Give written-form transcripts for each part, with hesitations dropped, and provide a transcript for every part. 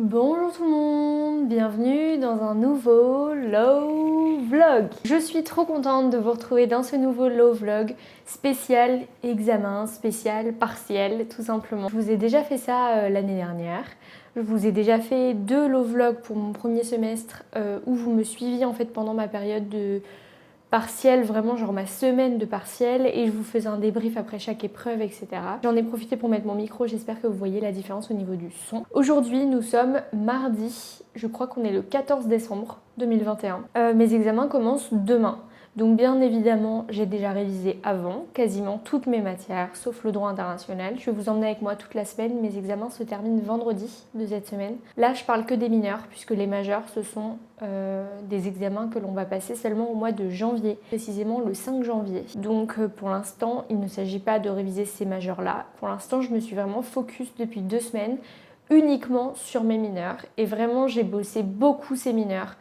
Bonjour tout le monde, bienvenue dans un nouveau Low Vlog. Je suis trop contente de vous retrouver dans ce nouveau Low Vlog spécial examen, spécial partiel tout simplement. Je vous ai déjà fait ça l'année dernière. Je vous ai déjà fait 2 Low Vlogs pour mon premier semestre où vous me suiviez en fait pendant ma période de partiel, vraiment genre ma semaine de partiel, et je vous faisais un débrief après chaque épreuve, etc. J'en ai profité pour mettre mon micro, j'espère que vous voyez la différence au niveau du son. Aujourd'hui, nous sommes mardi, je crois qu'on est le 14 décembre 2021. Mes examens commencent demain. Donc bien évidemment, j'ai déjà révisé avant quasiment toutes mes matières, sauf le droit international. Je vais vous emmener avec moi toute la semaine. Mes examens se terminent vendredi de cette semaine. Là, je parle que des mineurs, puisque les majeurs, ce sont des examens que l'on va passer seulement au mois de janvier, précisément le 5 janvier. Donc pour l'instant, il ne s'agit pas de réviser ces majeurs-là. Pour l'instant, je me suis vraiment focus depuis 2 semaines uniquement sur mes mineurs. Et vraiment, j'ai bossé beaucoup ces mineurs,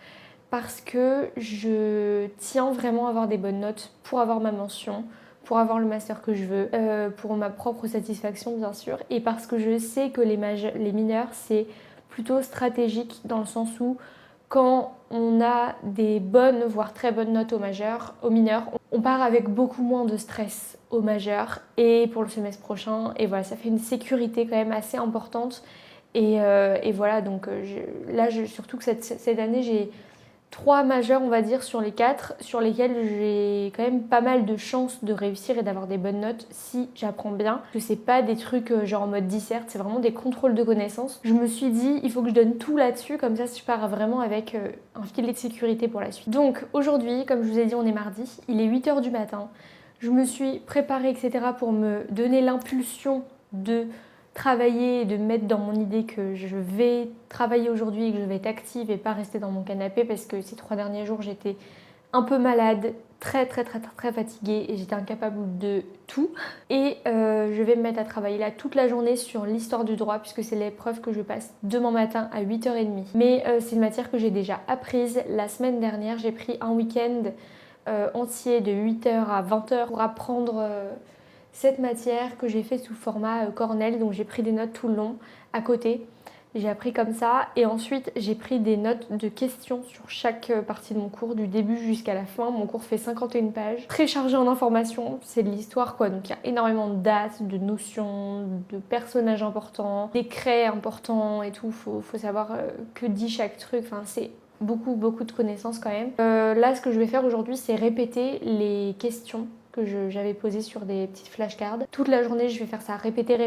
parce que je tiens vraiment à avoir des bonnes notes pour avoir ma mention, pour avoir le master que je veux, pour ma propre satisfaction bien sûr, et parce que je sais que les mineurs c'est plutôt stratégique dans le sens où quand on a des bonnes, voire très bonnes notes aux mineurs, on part avec beaucoup moins de stress au majeur et pour le semestre prochain, et voilà, ça fait une sécurité quand même assez importante. Et voilà, donc surtout que cette année j'ai 3 majeurs, on va dire, sur les 4, sur lesquels j'ai quand même pas mal de chances de réussir et d'avoir des bonnes notes si j'apprends bien. Que c'est pas des trucs genre en mode disserte, c'est vraiment des contrôles de connaissances. Je me suis dit, il faut que je donne tout là-dessus, comme ça je pars vraiment avec un filet de sécurité pour la suite. Donc aujourd'hui, comme je vous ai dit, on est mardi, il est 8h du matin. Je me suis préparée, etc. pour me donner l'impulsion de travailler et de mettre dans mon idée que je vais travailler aujourd'hui et que je vais être active et pas rester dans mon canapé, parce que ces 3 derniers jours j'étais un peu malade, très fatiguée et j'étais incapable de tout. Et je vais me mettre à travailler là toute la journée sur l'histoire du droit, puisque c'est l'épreuve que je passe demain matin à 8h30. Mais c'est une matière que j'ai déjà apprise. La semaine dernière, j'ai pris un week-end entier de 8h à 20h pour apprendre cette matière que j'ai fait sous format Cornell, donc j'ai pris des notes tout le long à côté. J'ai appris comme ça et ensuite j'ai pris des notes de questions sur chaque partie de mon cours, du début jusqu'à la fin. Mon cours fait 51 pages, très chargé en informations, c'est de l'histoire quoi, donc il y a énormément de dates, de notions, de personnages importants, d'écrits importants et tout, faut savoir que dit chaque truc, enfin c'est beaucoup de connaissances quand même. Là ce que je vais faire aujourd'hui c'est répéter les questions que j'avais posé sur des petites flashcards. Toute la journée, je vais faire ça, répéter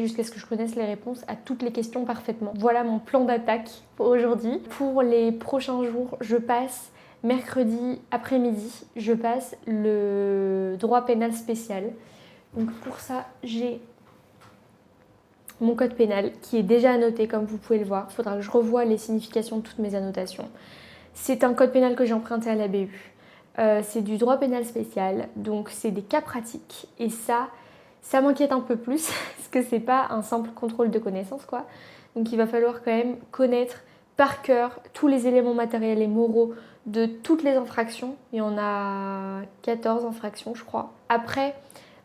jusqu'à ce que je connaisse les réponses à toutes les questions parfaitement. Voilà mon plan d'attaque pour aujourd'hui. Pour les prochains jours, je passe mercredi après-midi, je passe le droit pénal spécial. Donc pour ça, j'ai mon code pénal qui est déjà annoté comme vous pouvez le voir. Il faudra que je revoie les significations de toutes mes annotations. C'est un code pénal que j'ai emprunté à la BU. C'est du droit pénal spécial, donc c'est des cas pratiques. Et ça m'inquiète un peu plus, parce que c'est pas un simple contrôle de connaissances, quoi. Donc il va falloir quand même connaître par cœur tous les éléments matériels et moraux de toutes les infractions. Il y en a 14 infractions, je crois. Après,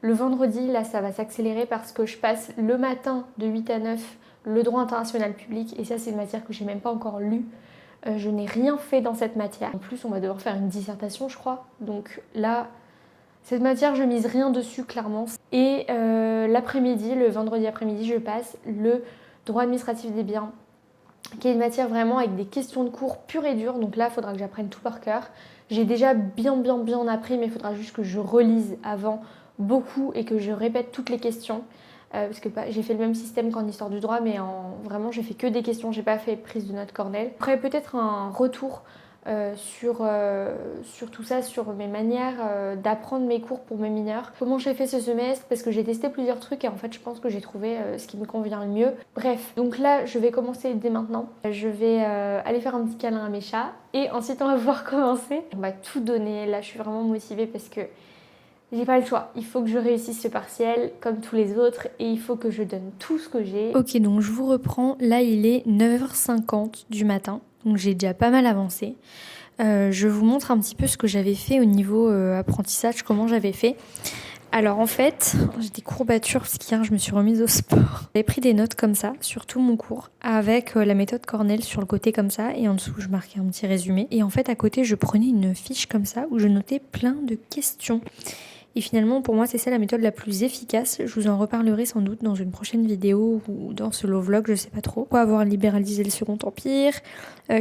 le vendredi, là, ça va s'accélérer parce que je passe le matin de 8 à 9 le droit international public. Et ça, c'est une matière que j'ai même pas encore lue. Je n'ai rien fait dans cette matière. En plus, on va devoir faire une dissertation, je crois. Donc là, cette matière, je mise rien dessus, clairement. Et l'après-midi, le vendredi après-midi, je passe le droit administratif des biens, qui est une matière vraiment avec des questions de cours pures et dures. Donc là, il faudra que j'apprenne tout par cœur. J'ai déjà bien appris, mais il faudra juste que je relise avant beaucoup et que je répète toutes les questions. Parce que j'ai fait le même système qu'en histoire du droit, mais vraiment j'ai fait que des questions, j'ai pas fait prise de notes Cornell. Après peut-être un retour sur tout ça, sur mes manières d'apprendre mes cours pour mes mineurs. Comment j'ai fait ce semestre, parce que j'ai testé plusieurs trucs et en fait je pense que j'ai trouvé ce qui me convient le mieux. Bref, donc là je vais commencer dès maintenant. Je vais aller faire un petit câlin à mes chats et ensuite on va pouvoir commencer. On va tout donner, là je suis vraiment motivée parce que j'ai pas le choix, il faut que je réussisse ce partiel comme tous les autres et il faut que je donne tout ce que j'ai. Ok, donc je vous reprends, là il est 9h50 du matin, donc j'ai déjà pas mal avancé. Je vous montre un petit peu ce que j'avais fait au niveau apprentissage, comment j'avais fait. Alors en fait, j'ai des courbatures parce qu'hier je me suis remise au sport. J'avais pris des notes comme ça sur tout mon cours avec la méthode Cornell sur le côté comme ça et en dessous je marquais un petit résumé. Et en fait à côté je prenais une fiche comme ça où je notais plein de questions. Et finalement, pour moi, c'est ça la méthode la plus efficace. Je vous en reparlerai sans doute dans une prochaine vidéo ou dans ce low vlog, je sais pas trop. Pourquoi avoir libéralisé le Second Empire?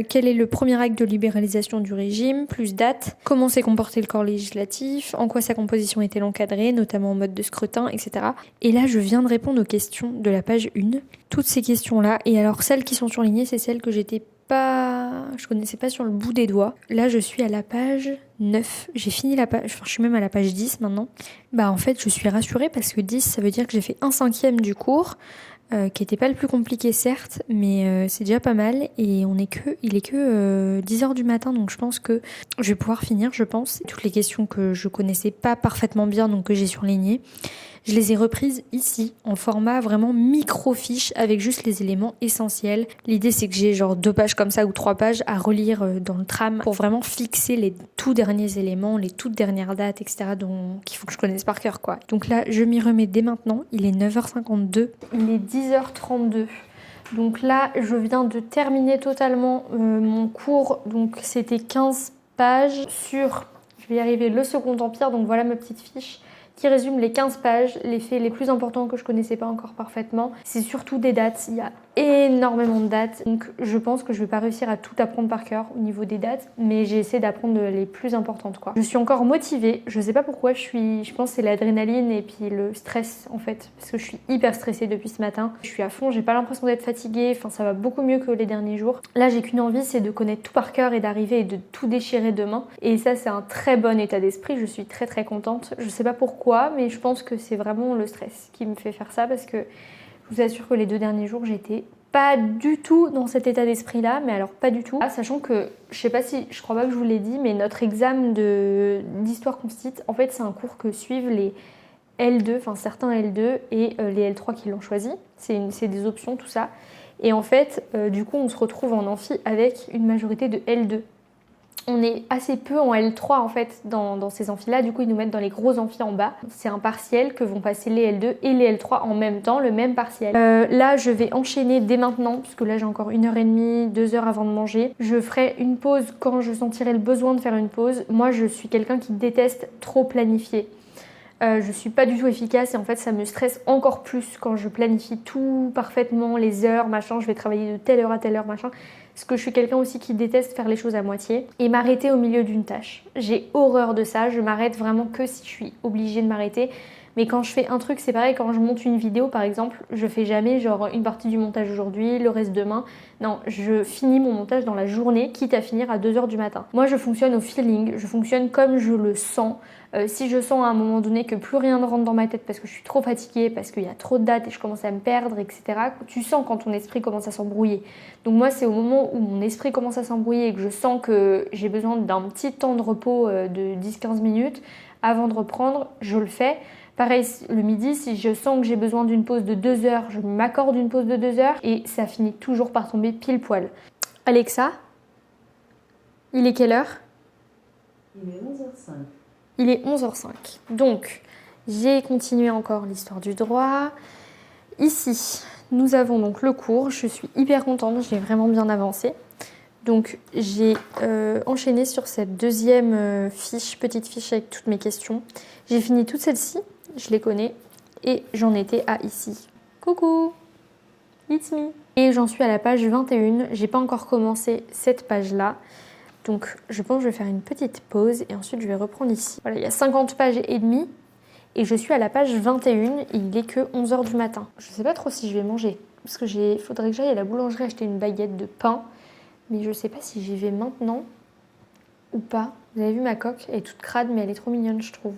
Quel est le premier acte de libéralisation du régime? Plus date. Comment s'est comporté le corps législatif? En quoi sa composition est-elle encadrée, notamment en mode de scrutin, etc. Et là, je viens de répondre aux questions de la page 1. Toutes ces questions-là. Et alors, celles qui sont surlignées, c'est celles que je connaissais pas sur le bout des doigts. Là, je suis à la page 9. J'ai fini la page, enfin, je suis même à la page 10 maintenant. Bah, en fait, je suis rassurée parce que 10, ça veut dire que j'ai fait 1/5 du cours, qui était pas le plus compliqué, certes, mais c'est déjà pas mal. Et il est que 10h du matin, donc je pense que je vais pouvoir finir, je pense. Toutes les questions que je connaissais pas parfaitement bien, donc que j'ai surlignées. Je les ai reprises ici, en format vraiment micro-fiche, avec juste les éléments essentiels. L'idée, c'est que j'ai genre 2 pages comme ça ou 3 pages à relire dans le tram pour vraiment fixer les tout derniers éléments, les toutes dernières dates, etc. Qu'il faut que je connaisse par cœur, quoi. Donc là, je m'y remets dès maintenant. Il est 9h52. Il est 10h32. Donc là, je viens de terminer totalement mon cours. Donc c'était 15 pages sur, je vais y arriver, le Second Empire. Donc voilà ma petite fiche qui résume les 15 pages, les faits les plus importants que je connaissais pas encore parfaitement. C'est surtout des dates, il y a énormément de dates, donc je pense que je vais pas réussir à tout apprendre par cœur au niveau des dates, mais j'ai essayé d'apprendre les plus importantes, quoi. Je suis encore motivée, je sais pas pourquoi, je pense que c'est l'adrénaline et puis le stress en fait, parce que je suis hyper stressée depuis ce matin. Je suis à fond, j'ai pas l'impression d'être fatiguée, enfin ça va beaucoup mieux que les derniers jours. Là j'ai qu'une envie, c'est de connaître tout par cœur et d'arriver et de tout déchirer demain, et ça c'est un très bon état d'esprit, je suis très très contente. Je sais pas pourquoi, mais je pense que c'est vraiment le stress qui me fait faire ça, parce que je vous assure que les 2 derniers jours, j'étais pas du tout dans cet état d'esprit-là, mais alors pas du tout. Ah, sachant que, je crois pas que je vous l'ai dit, mais notre examen d'histoire consti, en fait, c'est un cours que suivent les L2, enfin certains L2 et les L3 qui l'ont choisi. C'est des options, tout ça. Et en fait, du coup, on se retrouve en amphi avec une majorité de L2. On est assez peu en L3 en fait dans ces amphis-là, du coup ils nous mettent dans les gros amphis en bas. C'est un partiel que vont passer les L2 et les L3 en même temps, le même partiel. Là je vais enchaîner dès maintenant, puisque là j'ai encore 1h30, 2 heures avant de manger. Je ferai une pause quand je sentirai le besoin de faire une pause. Moi je suis quelqu'un qui déteste trop planifier. Je suis pas du tout efficace et en fait ça me stresse encore plus quand je planifie tout parfaitement, les heures, machin, je vais travailler de telle heure à telle heure, machin. Parce que je suis quelqu'un aussi qui déteste faire les choses à moitié et m'arrêter au milieu d'une tâche. J'ai horreur de ça, je m'arrête vraiment que si je suis obligée de m'arrêter. Mais quand je fais un truc, c'est pareil, quand je monte une vidéo par exemple, je fais jamais genre une partie du montage aujourd'hui, le reste demain. Non, je finis mon montage dans la journée, quitte à finir à 2h du matin. Moi je fonctionne au feeling, je fonctionne comme je le sens. Si je sens à un moment donné que plus rien ne rentre dans ma tête parce que je suis trop fatiguée, parce qu'il y a trop de dates et je commence à me perdre, etc. Tu sens quand ton esprit commence à s'embrouiller. Donc moi c'est au moment où mon esprit commence à s'embrouiller et que je sens que j'ai besoin d'un petit temps de repos de 10-15 minutes avant de reprendre, je le fais. Pareil, le midi, si je sens que j'ai besoin d'une pause de 2 heures, je m'accorde une pause de 2 heures et ça finit toujours par tomber pile poil. Alexa, il est quelle heure? Il est 11h05. Il est 11h05. Donc, j'ai continué encore l'histoire du droit. Ici, nous avons donc le cours. Je suis hyper contente, j'ai vraiment bien avancé. Donc, j'ai enchaîné sur cette deuxième petite fiche avec toutes mes questions. J'ai fini toutes celles-ci, je les connais. Et j'en étais à ici. Coucou, it's me. Et j'en suis à la page 21. J'ai pas encore commencé cette page-là. Donc je pense que je vais faire une petite pause et ensuite je vais reprendre ici. Voilà, il y a 50 pages et demie et je suis à la page 21 et il est que 11h du matin. Je sais pas trop si je vais manger parce que faudrait que j'aille à la boulangerie acheter une baguette de pain, mais je sais pas si j'y vais maintenant ou pas. Vous avez vu ma coque, elle est toute crade mais elle est trop mignonne je trouve.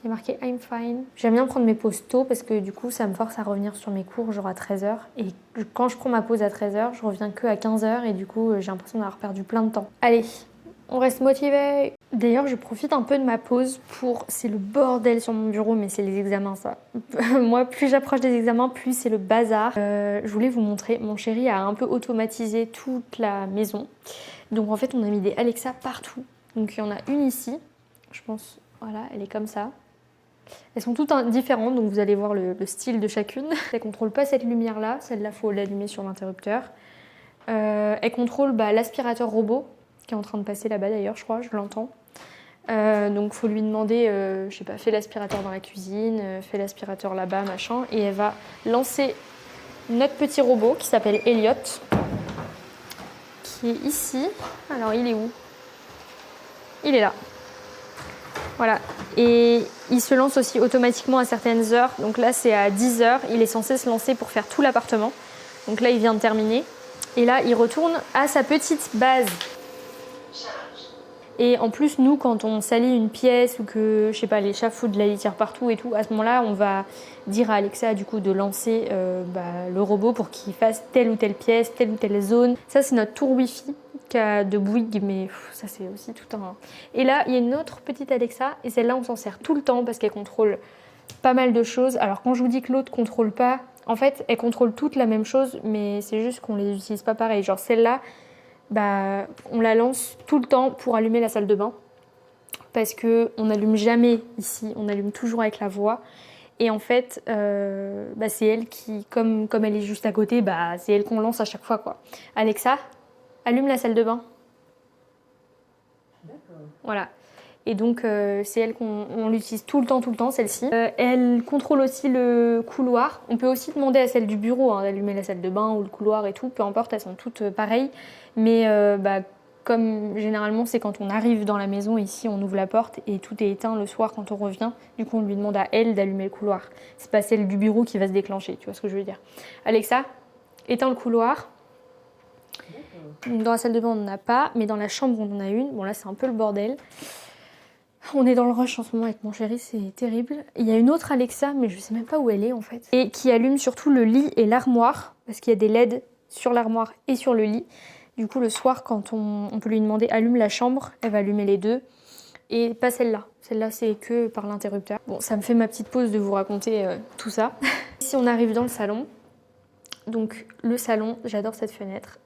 Il y a marqué I'm fine. J'aime bien prendre mes pauses tôt parce que du coup ça me force à revenir sur mes cours genre à 13h. Et quand je prends ma pause à 13h, je reviens que à 15h et du coup j'ai l'impression d'avoir perdu plein de temps. Allez, on reste motivé. D'ailleurs je profite un peu de ma pause pour... C'est le bordel sur mon bureau mais c'est les examens ça. Moi plus j'approche des examens plus c'est le bazar. Je voulais vous montrer, mon chéri a un peu automatisé toute la maison. Donc en fait on a mis des Alexa partout. Donc il y en a une ici, je pense, voilà elle est comme ça. Elles sont toutes différentes, donc vous allez voir le style de chacune. Elle contrôle pas cette lumière-là, celle-là, faut l'allumer sur l'interrupteur. Elle contrôle l'aspirateur robot, qui est en train de passer là-bas d'ailleurs, je crois, je l'entends. Donc faut lui demander, je sais pas, fais l'aspirateur dans la cuisine, fais l'aspirateur là-bas, machin. Et elle va lancer notre petit robot qui s'appelle Elliot, qui est ici. Alors il est où? Il est là. Voilà. Et il se lance aussi automatiquement à certaines heures. Donc là c'est à 10 heures. Il est censé se lancer pour faire tout l'appartement. Donc là il vient de terminer. Et là il retourne à sa petite base. Et en plus, nous, quand on salit une pièce ou que, je sais pas, les chats foutent de la litière partout et tout, à ce moment-là, on va dire à Alexa, du coup, de lancer le robot pour qu'il fasse telle ou telle pièce, telle ou telle zone. Ça, c'est notre tour Wi-Fi de Bouygues, mais ça, c'est aussi tout un... Et là, il y a une autre petite Alexa, et celle-là, on s'en sert tout le temps parce qu'elle contrôle pas mal de choses. Alors, quand je vous dis que l'autre contrôle pas, en fait, elle contrôle toutes la même chose, mais c'est juste qu'on les utilise pas pareil. Genre, celle-là, on la lance tout le temps pour allumer la salle de bain parce qu'on n'allume jamais ici, on allume toujours avec la voix et en fait c'est elle qui, comme elle est juste à côté, c'est elle qu'on lance à chaque fois quoi. Alexa, allume la salle de bain. D'accord. Voilà. Et donc c'est elle qu'on l'utilise tout le temps celle-ci. Elle contrôle aussi le couloir. On peut aussi demander à celle du bureau d'allumer la salle de bain ou le couloir et tout, peu importe, elles sont toutes pareilles. Mais comme généralement c'est quand on arrive dans la maison, ici on ouvre la porte et tout est éteint le soir quand on revient. Du coup on lui demande à elle d'allumer le couloir. C'est pas celle du bureau qui va se déclencher, tu vois ce que je veux dire. Alexa, éteins le couloir. Dans la salle de bain on n'en a pas, mais dans la chambre on en a une. Bon là c'est un peu le bordel. On est dans le rush en ce moment avec mon chéri, c'est terrible. Il y a une autre Alexa, mais je sais même pas où elle est en fait. Et qui allume surtout le lit et l'armoire, parce qu'il y a des LED sur l'armoire et sur le lit. Du coup, le soir, quand on peut lui demander allume la chambre, elle va allumer les deux. Et pas celle-là. Celle-là, c'est que par l'interrupteur. Bon, ça me fait ma petite pause de vous raconter tout ça. Si on arrive dans le salon, donc le salon, j'adore cette fenêtre.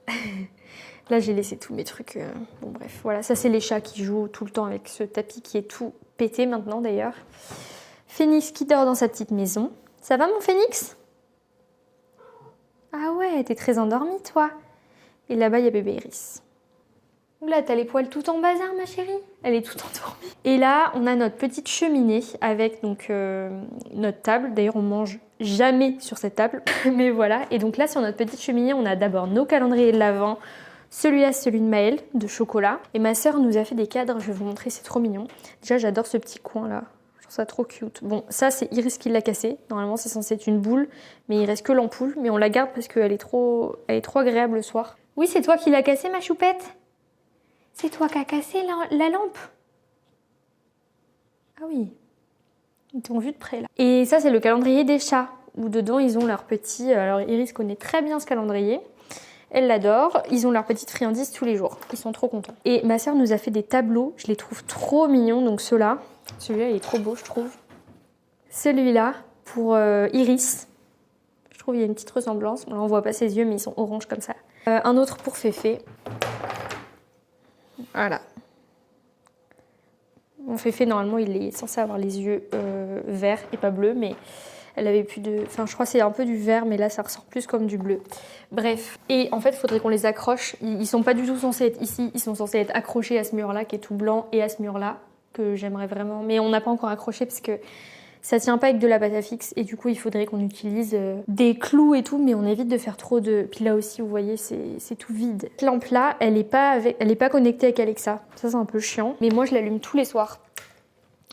Là, j'ai laissé tous mes trucs. Bon, bref, voilà. Ça, c'est les chats qui jouent tout le temps avec ce tapis qui est tout pété maintenant, d'ailleurs. Phoenix qui dort dans sa petite maison. Ça va, mon Phoenix? Ah ouais, t'es très endormie, toi. Et là-bas, il y a bébé Iris. Oula, t'as les poils tout en bazar, ma chérie. Elle est tout endormie. Et là, on a notre petite cheminée avec donc notre table. D'ailleurs, on mange jamais sur cette table. Mais voilà. Et donc là, sur notre petite cheminée, on a d'abord nos calendriers de l'Avent. Celui-là, c'est celui de Maëlle, de chocolat. Et ma sœur nous a fait des cadres, je vais vous montrer, c'est trop mignon. Déjà, j'adore ce petit coin-là. Je trouve ça trop cute. Bon, ça, c'est Iris qui l'a cassé. Normalement, c'est censé être une boule, mais il reste que l'ampoule. Mais on la garde parce qu'elle est trop agréable le soir. Oui, c'est toi qui l'as cassé, ma choupette? C'est toi qui as cassé la lampe? Ah oui. Ils t'ont vu de près, là. Et ça, c'est le calendrier des chats, où dedans, ils ont leur petit... Alors, Iris connaît très bien ce calendrier. Elle l'adore, ils ont leur petite friandise tous les jours. Ils sont trop contents. Et ma sœur nous a fait des tableaux, je les trouve trop mignons. Donc celui-là, il est trop beau, je trouve. Celui-là, pour Iris. Je trouve qu'il y a une petite ressemblance. Là, on voit pas ses yeux, mais ils sont orange comme ça. Un autre pour Féfé. Voilà. Mon Féfé, normalement, il est censé avoir les yeux verts et pas bleus, mais... Elle avait plus de... Enfin, je crois que c'est un peu du vert, mais là, ça ressort plus comme du bleu. Bref. Et en fait, il faudrait qu'on les accroche. Ils sont pas du tout censés être ici. Ils sont censés être accrochés à ce mur-là, qui est tout blanc, et à ce mur-là, que j'aimerais vraiment. Mais on n'a pas encore accroché, parce que ça tient pas avec de la pâte à fixe. Et du coup, il faudrait qu'on utilise des clous et tout, mais on évite de faire trop de... Puis là aussi, vous voyez, c'est tout vide. Cette lampe-là, elle est pas connectée avec Alexa. Ça, c'est un peu chiant. Mais moi, je l'allume tous les soirs.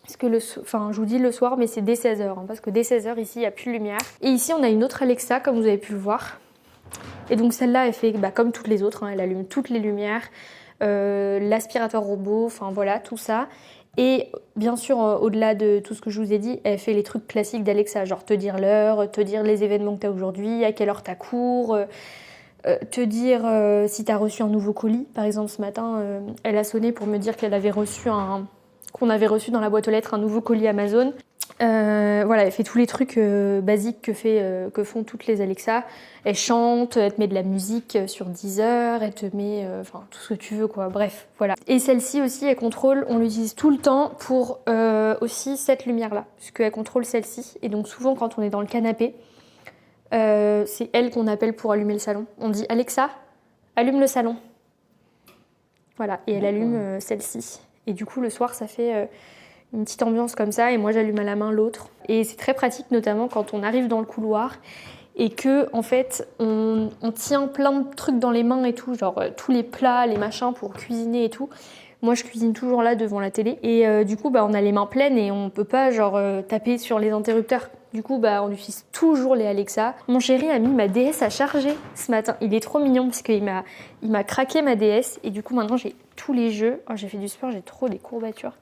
Parce que je vous dis le soir, mais c'est dès 16h. Parce que dès 16h, ici, il n'y a plus de lumière. Et ici, on a une autre Alexa, comme vous avez pu le voir. Et donc celle-là, elle fait comme toutes les autres. Elle allume toutes les lumières. L'aspirateur robot, enfin voilà, tout ça. Et bien sûr, au-delà de tout ce que je vous ai dit, elle fait les trucs classiques d'Alexa. Genre te dire l'heure, te dire les événements que tu as aujourd'hui, à quelle heure tu as cours... te dire si tu as reçu un nouveau colis. Par exemple, ce matin, elle a sonné pour me dire qu'elle avait reçu qu'on avait reçu dans la boîte aux lettres un nouveau colis Amazon. Voilà, elle fait tous les trucs basiques que font toutes les Alexa. Elle chante, elle te met de la musique sur Deezer, elle te met enfin tout ce que tu veux quoi. Bref, voilà. Et celle-ci aussi, elle contrôle, on l'utilise tout le temps pour aussi cette lumière-là, puisqu'elle contrôle celle-ci. Et donc souvent quand on est dans le canapé, c'est elle qu'on appelle pour allumer le salon. On dit Alexa, allume le salon. Voilà, et elle allume celle-ci. Et du coup le soir ça fait une petite ambiance comme ça, et moi j'allume à la main l'autre. Et c'est très pratique, notamment quand on arrive dans le couloir et que en fait on tient plein de trucs dans les mains et tout, genre tous les plats, les machins pour cuisiner et tout. Moi je cuisine toujours là devant la télé et du coup on a les mains pleines et on peut pas taper sur les interrupteurs. Du coup on utilise toujours les Alexa. Mon chéri a mis ma DS à charger ce matin. Il est trop mignon parce qu'il m'a craqué ma DS et du coup maintenant j'ai tous les jeux. Oh, j'ai fait du sport, j'ai trop des courbatures.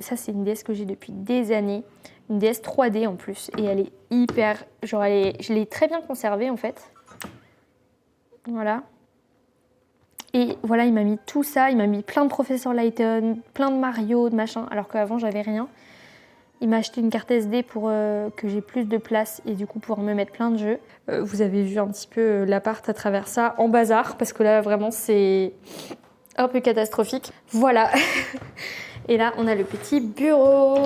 Ça c'est une DS que j'ai depuis des années. Une DS 3D en plus et elle est hyper... je l'ai très bien conservée en fait. Voilà. Et voilà, il m'a mis tout ça, il m'a mis plein de Professeur Layton, plein de Mario, de machin, alors qu'avant j'avais rien. Il m'a acheté une carte SD pour que j'ai plus de place et du coup pouvoir me mettre plein de jeux. Vous avez vu un petit peu l'appart à travers ça en bazar, parce que là vraiment c'est un peu catastrophique. Voilà. Et là on a le petit bureau.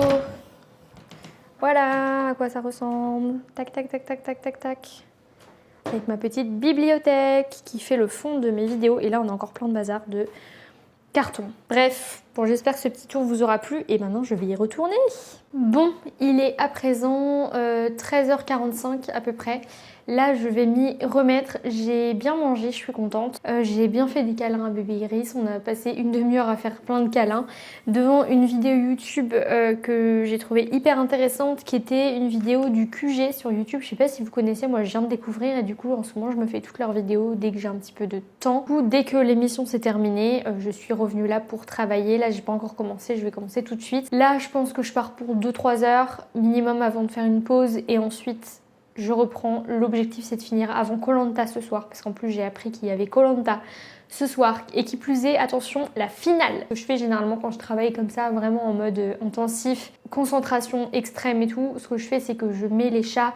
Voilà à quoi ça ressemble. Tac, tac, tac, tac, tac, tac, tac. Avec ma petite bibliothèque qui fait le fond de mes vidéos. Et là, on a encore plein de bazar de carton. Bref, bon, j'espère que ce petit tour vous aura plu. Et maintenant, je vais y retourner. Bon, il est à présent 13h45 à peu près. Là, je vais m'y remettre. J'ai bien mangé, je suis contente. J'ai bien fait des câlins à bébé Iris. On a passé une demi-heure à faire plein de câlins devant une vidéo YouTube que j'ai trouvée hyper intéressante, qui était une vidéo du QG sur YouTube. Je sais pas si vous connaissez, moi je viens de découvrir et du coup en ce moment je me fais toutes leurs vidéos dès que j'ai un petit peu de temps. Du coup, dès que l'émission s'est terminée, je suis revenue là pour travailler. Là, j'ai pas encore commencé, je vais commencer tout de suite. Là, je pense que je pars pour 2-3 heures minimum avant de faire une pause et ensuite je reprends. L'objectif c'est de finir avant koh Lanta ce soir parce qu'en plus j'ai appris qu'il y avait koh Lanta ce soir et qui plus est, attention, la finale. Ce que je fais généralement quand je travaille comme ça, vraiment en mode intensif, concentration extrême et tout, ce que je fais c'est que je mets les chats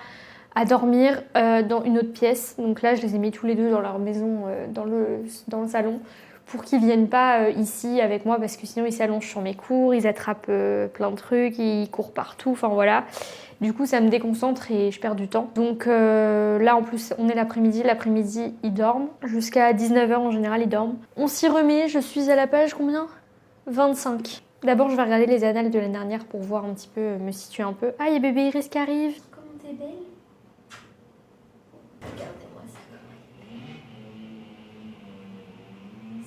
à dormir dans une autre pièce. Donc là je les ai mis tous les deux dans leur maison, dans le salon, pour qu'ils viennent pas ici avec moi parce que sinon ils s'allongent sur mes cours, ils attrapent plein de trucs, ils courent partout, enfin voilà. Du coup ça me déconcentre et je perds du temps. Donc là en plus on est l'après-midi ils dorment. Jusqu'à 19h en général ils dorment. On s'y remet, je suis à la page combien ? 25. D'abord je vais regarder les annales de l'année dernière pour voir un petit peu, me situer un peu. Ah, il y a bébé Iris qui arrive. Comment t'es belle ? Regardez-moi ça.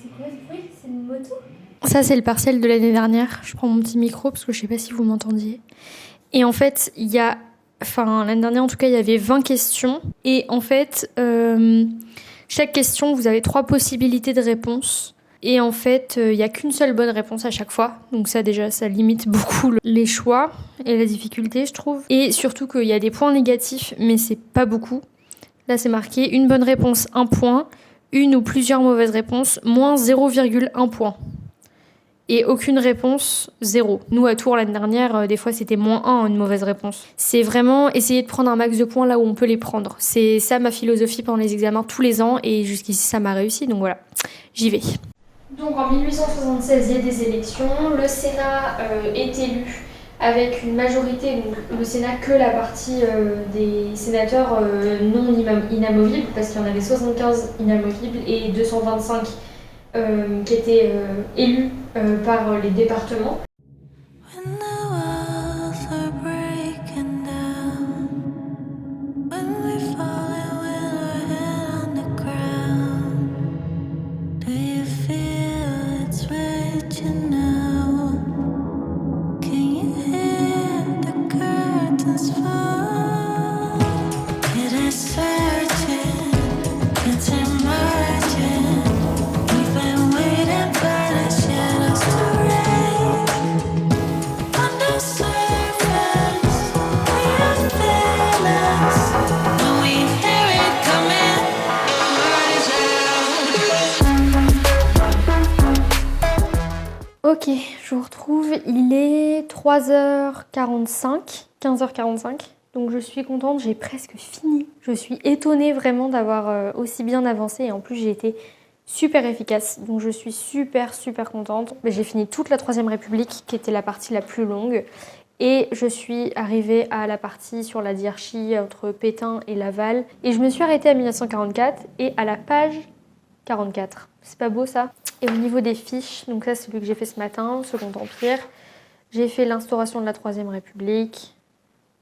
C'est quoi ce bruit ? C'est une moto ? Ça c'est le partiel de l'année dernière. Je prends mon petit micro parce que je sais pas si vous m'entendiez. Et en fait, l'année dernière en tout cas, il y avait 20 questions. Et en fait, chaque question, vous avez 3 possibilités de réponse. Et en fait, il n'y a qu'une seule bonne réponse à chaque fois. Donc ça déjà, ça limite beaucoup les choix et la difficulté, je trouve. Et surtout qu'il y a des points négatifs, mais c'est pas beaucoup. Là, c'est marqué une bonne réponse, 1 point. Une ou plusieurs mauvaises réponses, moins 0,1 point. Et aucune réponse, 0. Nous, à Tours, l'année dernière, des fois, c'était moins 1, une mauvaise réponse. C'est vraiment essayer de prendre un max de points là où on peut les prendre. C'est ça ma philosophie pendant les examens tous les ans, et jusqu'ici, ça m'a réussi, donc voilà, j'y vais. Donc en 1876, il y a des élections. Le Sénat est élu avec une majorité, donc le Sénat que la partie des sénateurs non inamovibles, parce qu'il y en avait 75 inamovibles et 225 qui étaient élus par les départements. Ok, je vous retrouve, il est 3h45 15h45. Donc je suis contente, j'ai presque fini. Je suis étonnée vraiment d'avoir aussi bien avancé et en plus j'ai été super efficace. Donc je suis super contente. J'ai fini toute la Troisième République qui était la partie la plus longue. Et je suis arrivée à la partie sur la diarchie entre Pétain et Laval. Et je me suis arrêtée à 1944 et à la page 44. C'est pas beau ça? Et au niveau des fiches, donc ça c'est celui que j'ai fait ce matin, Second Empire. J'ai fait l'instauration de la Troisième République,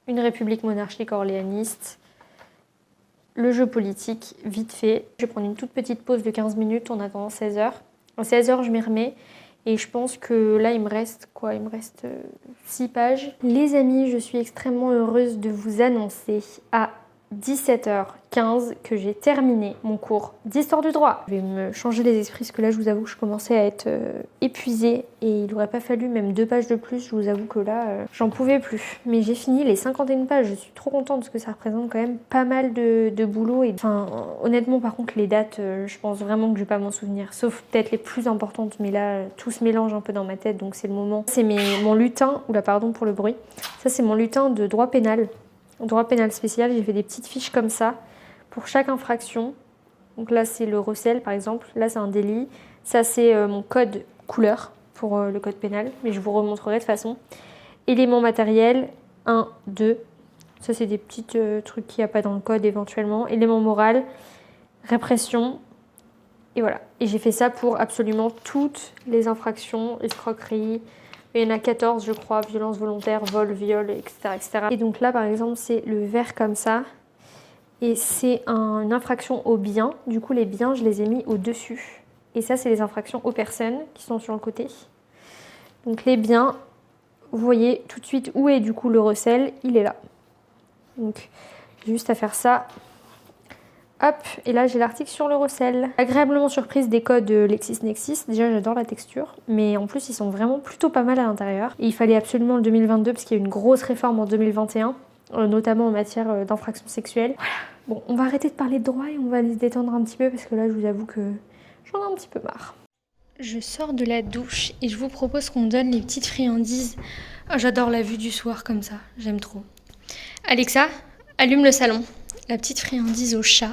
une république monarchique orléaniste, le jeu politique, vite fait. Je vais prendre une toute petite pause de 15 minutes en attendant 16h. À 16h, je m'y remets. Et je pense que là, il me reste 6 pages. Les amis, je suis extrêmement heureuse de vous annoncer à 17h15 que j'ai terminé mon cours d'histoire du droit. Je vais me changer les esprits parce que là, je vous avoue que je commençais à être épuisée et il n'aurait pas fallu même 2 pages de plus. Je vous avoue que là, j'en pouvais plus. Mais j'ai fini les 51 pages. Je suis trop contente parce que ça représente quand même pas mal de boulot. Et enfin, honnêtement, par contre, les dates, je pense vraiment que je vais pas m'en souvenir. Sauf peut-être les plus importantes. Mais là, tout se mélange un peu dans ma tête. Donc c'est le moment. C'est mon lutin. Oula, pardon pour le bruit. Ça, c'est mon lutin de droit pénal. Droit pénal spécial, j'ai fait des petites fiches comme ça pour chaque infraction. Donc là, c'est le recel, par exemple. Là, c'est un délit. Ça, c'est mon code couleur pour le code pénal, mais je vous remontrerai de toute façon. Éléments matériels, 1, 2. Ça, c'est des petits trucs qu'il n'y a pas dans le code éventuellement. Éléments moral, répression. Et voilà. Et j'ai fait ça pour absolument toutes les infractions, escroqueries. Il y en a 14, je crois, violence volontaire, vol, viol, etc., etc. Et donc là, par exemple, c'est le vert comme ça. Et c'est une infraction aux biens. Du coup, les biens, je les ai mis au-dessus. Et ça, c'est les infractions aux personnes qui sont sur le côté. Donc les biens, vous voyez tout de suite où est du coup le recel. Il est là. Donc, j'ai juste à faire ça. Hop, et là j'ai l'article sur le recel. Agréablement surprise des codes LexisNexis. Déjà j'adore la texture, mais en plus ils sont vraiment plutôt pas mal à l'intérieur. Et il fallait absolument le 2022 parce qu'il y a eu une grosse réforme en 2021, notamment en matière d'infractions sexuelles. Voilà. Bon, on va arrêter de parler de droit et on va aller se détendre un petit peu parce que là je vous avoue que j'en ai un petit peu marre. Je sors de la douche et je vous propose qu'on donne les petites friandises. Oh, j'adore la vue du soir comme ça, j'aime trop. Alexa, allume le salon. La petite friandise au chat.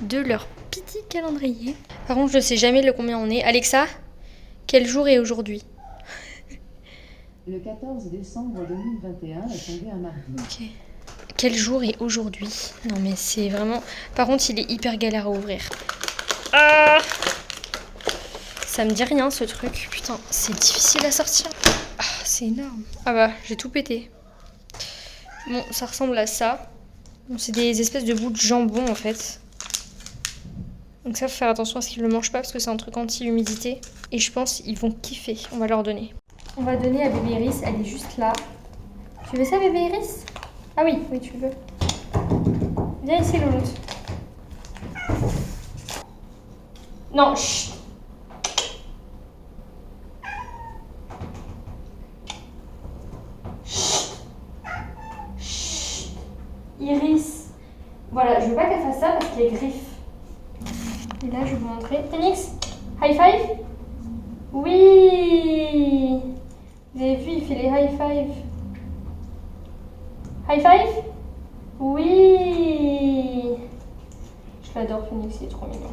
De leur petit calendrier. Par contre, je ne sais jamais le combien on est. Alexa, quel jour est aujourd'hui? Le 14 décembre 2021 est tombé un mardi. Ok. Quel jour est aujourd'hui? Non mais c'est vraiment... Par contre, il est hyper galère à ouvrir. Ah, ça me dit rien ce truc. Putain, c'est difficile à sortir. Ah, c'est énorme. Ah bah, j'ai tout pété. Bon, ça ressemble à ça. Bon, c'est des espèces de bouts de jambon en fait. Donc ça, faut faire attention à ce qu'ils ne le mangent pas parce que c'est un truc anti-humidité. Et je pense qu'ils vont kiffer. On va leur donner. On va donner à bébé Iris, elle est juste là. Tu veux ça bébé Iris? Ah oui, oui tu veux. Viens ici Louloute. Non, chut. Iris. Voilà, je veux pas qu'elle fasse ça parce qu'elle griffe. Et là, je vais vous montrer. Phoenix, high five. Oui. Vous avez vu, il fait les high five. High five. Oui. Je l'adore, Phoenix, il est trop mignon.